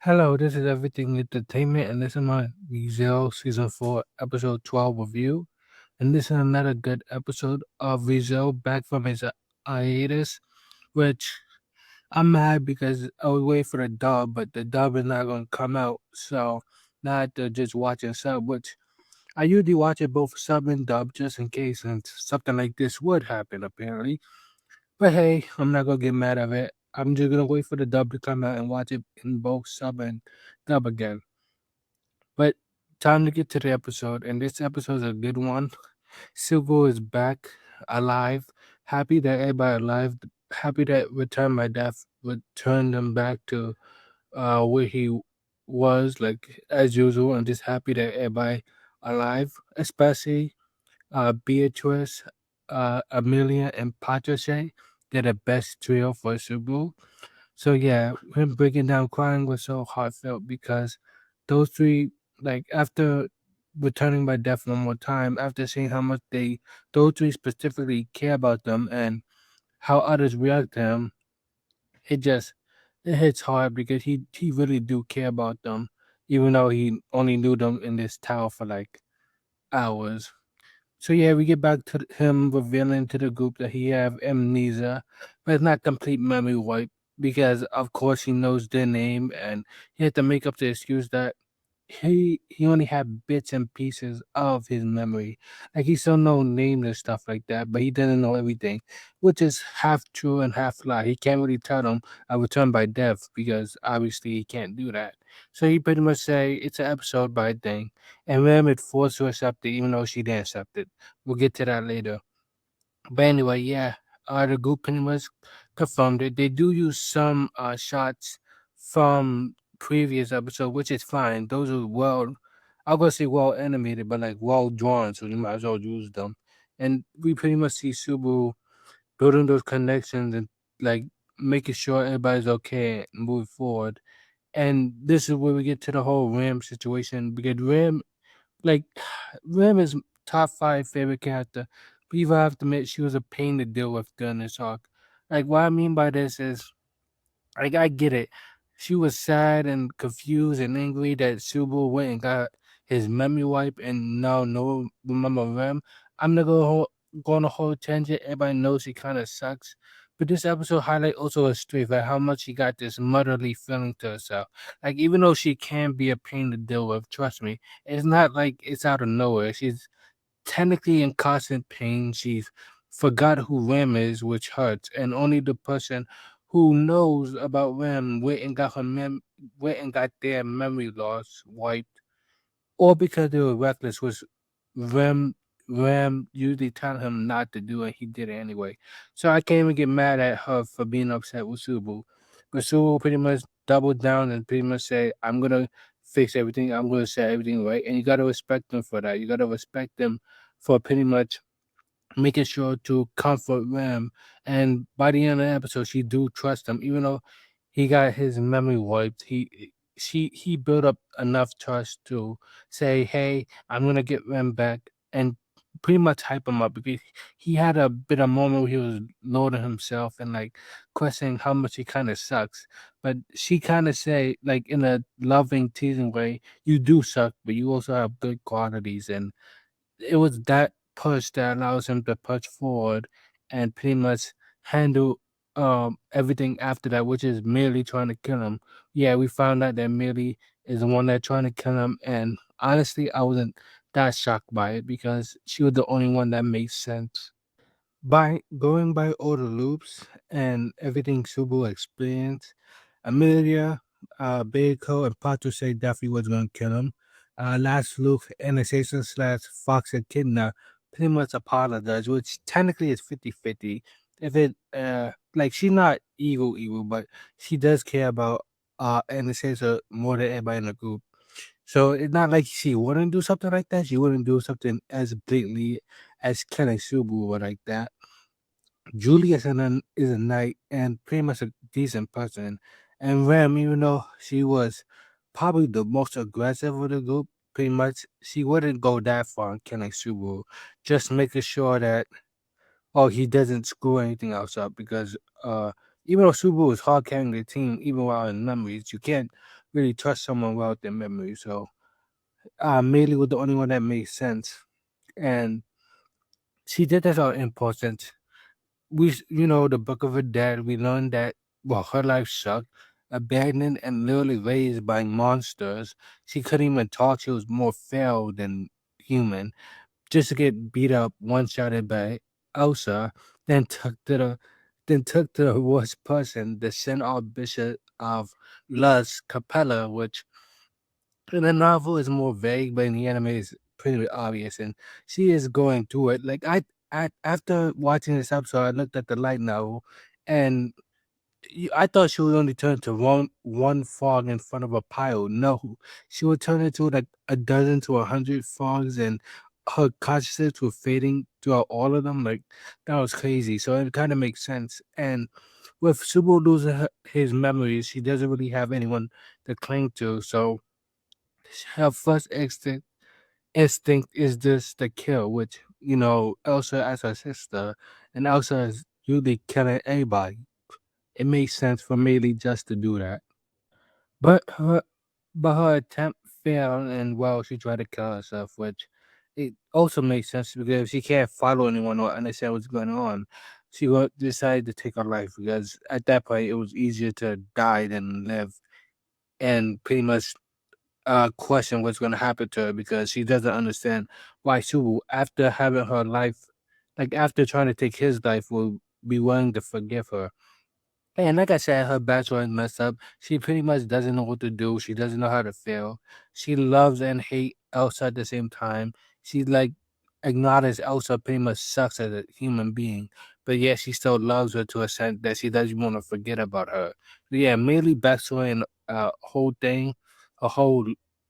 Hello, this is Everything Entertainment, and this is my Rizal Season 4, Episode 12 review. And this is another good episode of Rizal back from his hiatus, which I'm mad because I was waiting for the dub, but the dub is not going to come out. So now I have to just watch and sub, which I usually watch it both sub and dub just in case and something like this would happen, apparently. But hey, I'm not going to get mad at it. I'm just going to wait for the dub to come out and watch it in both sub and dub again. But time to get to the episode, and this episode is a good one. Silver is back, alive, happy that everybody alive, happy that Return My Death returned him back to where he was, like as usual, and just happy that everybody alive, especially Beatrice, Amelia, and Patricia. They're the best trio for Subaru. So yeah, him breaking down crying was so heartfelt because those three, like after returning by death one more time, after seeing how much those three specifically care about them and how others react to him, it just it hits hard because he really do care about them, even though he only knew them in this tower for like hours. So yeah, we get back to him revealing to the group that he have amnesia, but it's not complete memory wipe because of course he knows their name and he had to make up the excuse that he only had bits and pieces of his memory. Like he still know names and stuff like that, but he didn't know everything, which is half true and half lie. He can't really tell them I returned by death because obviously he can't do that. So he pretty much say it's an episode by thing, and Ram is forced to accept it even though she didn't accept it. We'll get to that later. But anyway, yeah, the group pretty much confirmed it. They do use some shots from previous episode, which is fine. Those are I'm gonna say well animated, but like well drawn, so you might as well use them. And we pretty much see Subaru building those connections and like making sure everybody's okay and moving forward. And this is where we get to the whole Ram situation because like Ram is top five favorite character, but you have to admit she was a pain to deal with during this arc. Like what I mean by this is like I get it. She was sad and confused and angry that Subaru went and got his memory wipe and now no remember Ram. I'm not go on a whole tangent. Everybody knows he kind of sucks. But this episode highlight also a strength, like how much she got this motherly feeling to herself. Like even though she can be a pain to deal with, trust me, it's not like it's out of nowhere. She's technically in constant pain. She's forgot who Ram is, which hurts, and only the person who knows about Ram went and got their memory loss wiped, or because they were reckless, which Ram Ram usually tell him not to do, and he did it anyway. So I can't even get mad at her for being upset with Subaru. But Subaru pretty much doubled down and pretty much say, "I'm gonna fix everything. I'm gonna set everything right," and you gotta respect them for that. You gotta respect them for pretty much making sure to comfort Ram. And by the end of the episode, she do trust him, even though he got his memory wiped. He built up enough trust to say, "Hey, I'm gonna get Ram back," and pretty much hype him up because he had a bit of moment where he was loading himself and like questioning how much he kind of sucks. But she kind of say like in a loving, teasing way, "You do suck, but you also have good qualities," and it was that push that allows him to push forward and pretty much handle everything after that, which is merely trying to kill him. Yeah, we found out that Millie is the one that trying to kill him, and honestly, I wasn't that shocked by it because she was the only one that made sense. By going by all the loops and everything Subu experienced, Amelia, Beiko, and Patricia definitely was going to kill him. Last loop, Anastasia slash Fox and Kidna pretty much apologized, which technically is 50-50. If it, like, she's not evil, but she does care about Anastasia more than everybody in the group. So it's not like she wouldn't do something like that. She wouldn't do something as blatantly as killing Subu or like that. Julia is a knight and pretty much a decent person. And Ram, even though she was probably the most aggressive of the group, pretty much she wouldn't go that far in killing Subaru. Just making sure that he doesn't screw anything else up because even though Subaru is hard carrying the team, even while in memories, you can't really trust someone without their memory. So Melee was the only one that made sense, and she did this on impulse. The book of her dad, we learned that, well, her life sucked, abandoned and literally raised by monsters. She couldn't even talk. She was more feral than human. Just to get beat up, one-shotted by Elsa, then took to the worst person, the Saint Archbishop of Luz, Capella, which in the novel is more vague, but in the anime is pretty obvious, and she is going through it. Like after watching this episode, I looked at the light novel, and I thought she would only turn to one fog in front of a pile. No, she would turn into like a dozen to 100 fogs, and her consciousness was fading throughout all of them. Like that was crazy. So it kind of makes sense. And with Subaru losing his memories, she doesn't really have anyone to cling to. So her first instinct is just to kill, which Elsa as her sister, and Elsa is usually killing anybody. It makes sense for Melee just to do that. But her attempt failed, and well, she tried to kill herself, which it also makes sense because if she can't follow anyone or understand what's going on, she will decide to take her life because at that point it was easier to die than live, and pretty much question what's going to happen to her because she doesn't understand why Subu, after having her life, like after trying to take his life, will be willing to forgive her. And like I said, her bachelor is messed up. She pretty much doesn't know what to do. She doesn't know how to feel. She loves and hates Elsa at the same time. She like acknowledges Elsa pretty much sucks as a human being, but yet she still loves her to a extent that she doesn't want to forget about her. But yeah, mainly backstory and whole thing, a whole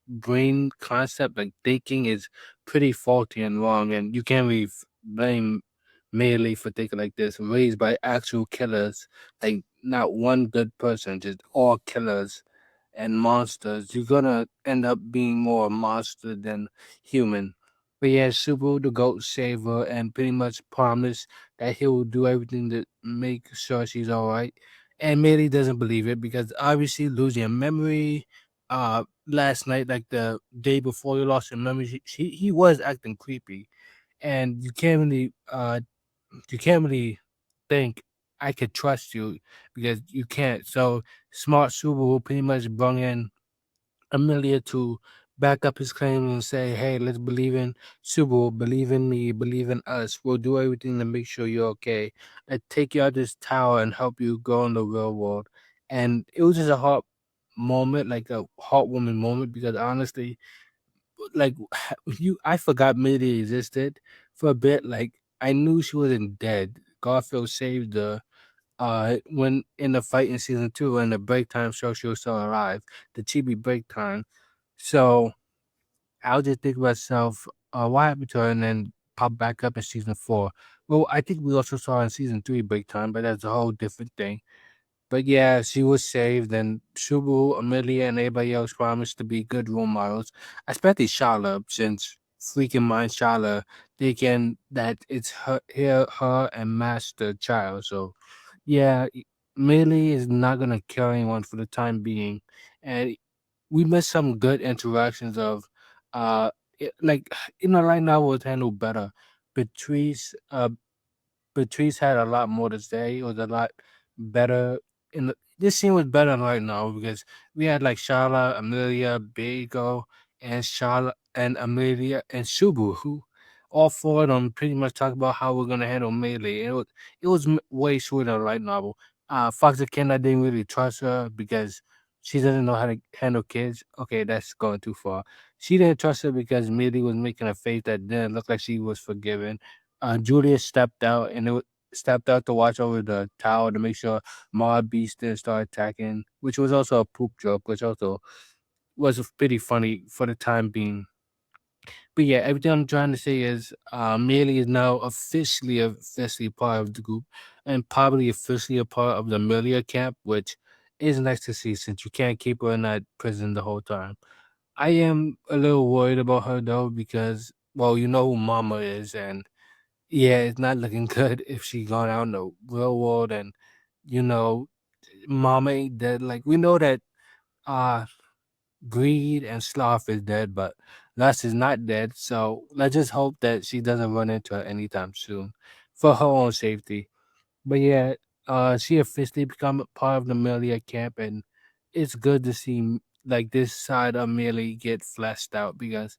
brain concept like thinking is pretty faulty and wrong, and you can't really blame Melee for thinking like this. Raised by actual killers, like not one good person, just all killers and monsters. You're gonna end up being more a monster than human. But yeah, Subaru the goat saved her and pretty much promised that he will do everything to make sure she's alright. And Melee doesn't believe it because obviously losing your memory last night, like the day before you lost your memory, he was acting creepy. And you can't really think I could trust you because you can't. So Smart Subaru pretty much brought in Amelia to back up his claim and say, "Hey, let's believe in Subaru, believe in me, believe in us. We'll do everything to make sure you're okay. I take you out this tower and help you go in the real world." And it was just a heart moment, like a heartwarming moment, because honestly, like I forgot Millie existed for a bit. Like I knew she wasn't dead. Garfield saved her when in the fight in season 2 and the break time show she was still alive, the chibi break time. So I'll just think to myself, what happened to her, and then pop back up in season 4. Well, I think we also saw her in season 3 break time, but that's a whole different thing. But yeah, she was saved, and Shubu, Amelia, and everybody else promised to be good role models, especially Shala, since freaking mind Shala, thinking that it's her and Master Child. So yeah, Millie is not gonna kill anyone for the time being, and we missed some good interactions of, like in the light novel was handled better. Patrice, Patrice had a lot more to say. It was a lot better. This scene was better right now because we had like Shala, Amelia, Beigo, and Shala and Amelia and Shubu, who all four of them pretty much talk about how we're gonna handle Melee. It was way shorter than a light novel. Fox the Ken, I didn't really trust her because she doesn't know how to handle kids. Okay, that's going too far. She didn't trust her because Melee was making a face that didn't look like she was forgiven. Julius stepped out to watch over the tower to make sure Mob Beast didn't start attacking, which was also a poop joke, which also was pretty funny for the time being. But yeah, everything I'm trying to say is Melee is now officially part of the group and probably officially a part of the Amelia camp, which is nice to see since you can't keep her in that prison the whole time. I am a little worried about her though because, well, you know who Mama is, and yeah, it's not looking good if she gone out in the real world and you know, mama ain't dead. Like we know that uh greed and sloth is dead, but lust is not dead. So let's just hope that she doesn't run into her anytime soon for her own safety. But yeah, she officially become a part of the Amelia camp, and it's good to see like this side of Amelia get fleshed out because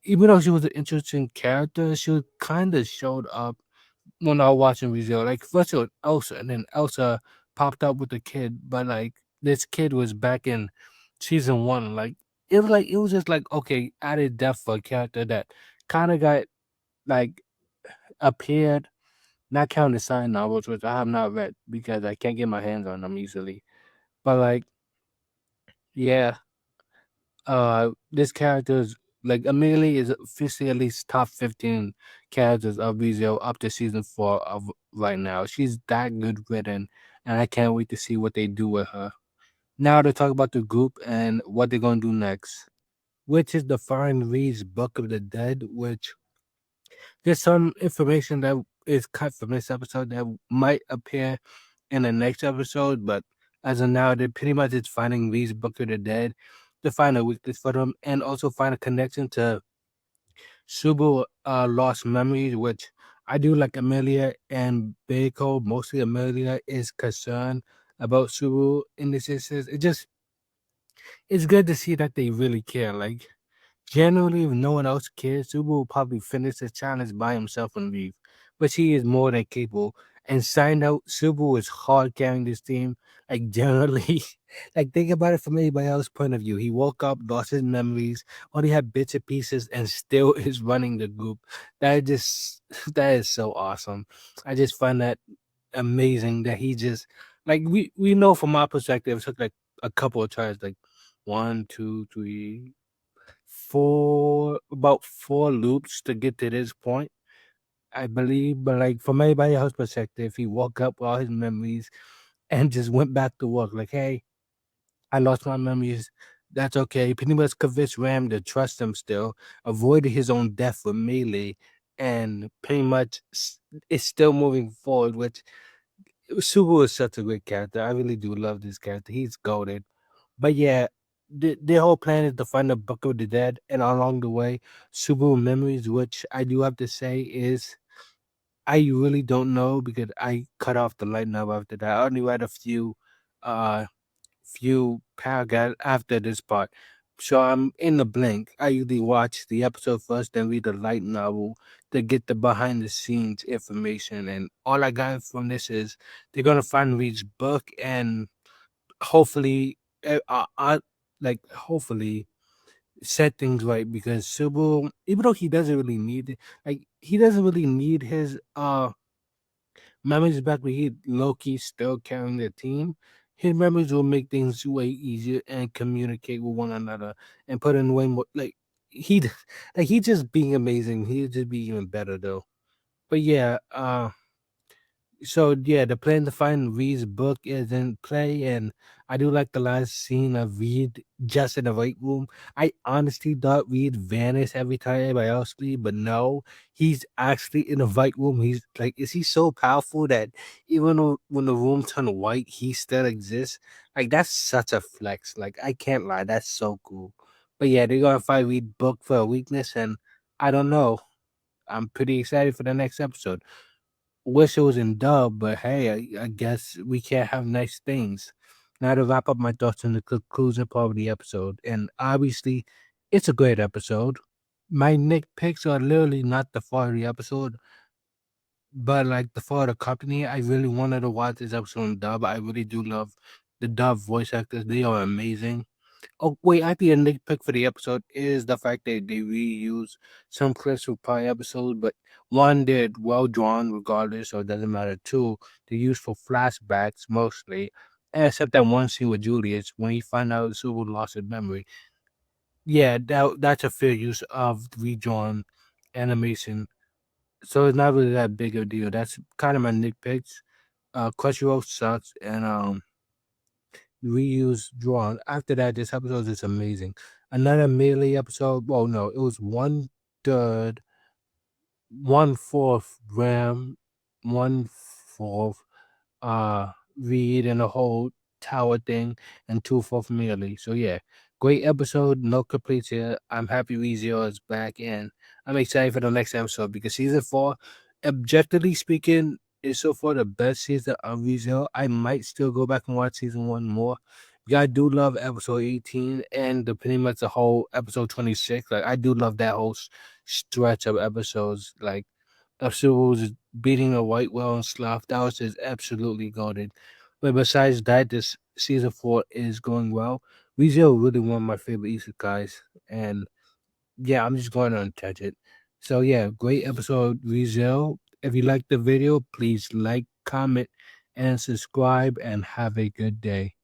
even though she was an interesting character, she kind of showed up when I was watching Rizzo. Like first it was Elsa, and then Elsa popped up with the kid, but like this kid was back in season one. Like it was just like okay, added depth for a character that kind of got like appeared. Not counting the sign novels, which I have not read because I can't get my hands on them easily. But like, yeah, this character is like Amelie is officially at least top 15 characters of Rizzo up to season 4 of right now. She's that good written, and I can't wait to see what they do with her. Now to talk about the group and what they're gonna do next, which is the Fine Reed's Book of the Dead, which there's some information that is cut from this episode that might appear in the next episode, but as of now, they pretty much is finding Reed's Book of the Dead to find a weakness for them and also find a connection to Subu lost memories, which I do like Amelia and Beiko. Mostly Amelia is concerned about Subu in this instance. It's good to see that they really care. Like generally, if no one else cares, Subu will probably finish the challenge by himself and leave. But she is more than capable. And side note, Subu is hard carrying this team. Like generally, like think about it from anybody else's point of view. He woke up, lost his memories, only had bits and pieces, and still is running the group. That just that is so awesome. I just find that amazing that he just like we know from our perspective it took like a couple of tries, like one, two, three, about four loops to get to this point, I believe. But like from everybody else's perspective, he woke up with all his memories and just went back to work. Like, hey, I lost my memories. That's okay. He pretty much convinced Ram to trust him still, avoided his own death with Melee, and pretty much is still moving forward, which Subaru is such a great character. I really do love this character. He's goaded. But yeah, the whole plan is to find the Book of the Dead, and along the way, Subaru memories, which I do have to say is I really don't know because I cut off the light novel after that. I only read a uh few paragraphs after this part. So I'm in the blink. I usually watch the episode first, then read the light novel to get the behind the scenes information. And all I got from this is they're gonna find Reed's book and hopefully, hopefully set things right because Sybil, even though he doesn't really need it, like he doesn't really need his memories back, but he low key still carrying the team. His memories will make things way easier and communicate with one another and put in way more he like he just being amazing. He'll just be even better though. But yeah, so yeah, the plan to find Reed's book is in play, and I do like the last scene of Reed just in the right room. I honestly thought Reed vanished every time everybody else leave, but no, he's actually in the right room. He's like, is he so powerful that even when the room turned white, he still exists? Like that's such a flex. Like I can't lie, that's so cool. But yeah, they're gonna find Reed book for a weakness, and I don't know. I'm pretty excited for the next episode. Wish it was in dub, but hey, I guess we can't have nice things. Now to wrap up my thoughts on the conclusion part of the episode, and obviously, it's a great episode. My nitpicks are literally not the fault of the episode, but like the fault of the company. I really wanted to watch this episode in dub. I really do love the dub voice actors; they are amazing. Oh wait, I think a nitpick for the episode is the fact that they reuse some clips from prior episodes, but one, they're well drawn regardless, so it doesn't matter. Two, they're used for flashbacks mostly, and except that one scene with Julius when he found out Subaru lost his memory. Yeah, that's a fair use of redrawn animation, so it's not really that big of a deal. That's kind of my nitpicks. Crunchyroll sucks, and reuse drawn. After that, this episode is amazing. Another melee episode. Well, no, it was one third, one fourth Ram, one fourth Reed and the whole tower thing and two for familiarly. So yeah, great episode. No complaints here. I'm happy Rizio is back and I'm excited for the next episode because season 4, objectively speaking, is so far the best season of Rizio. I might still go back and watch season 1 more. Yeah, I do love episode 18 and the pretty much the whole episode 26. Like I do love that whole stretch of episodes. Like Absurd beating a white whale and sloth. That was just absolutely golden. But besides that, this season 4 is going well. Rizzo really one of my favorite isekais, and yeah, I'm just going to untouch it. So yeah, great episode, Rizzo. If you like the video, please like, comment, and subscribe, and have a good day.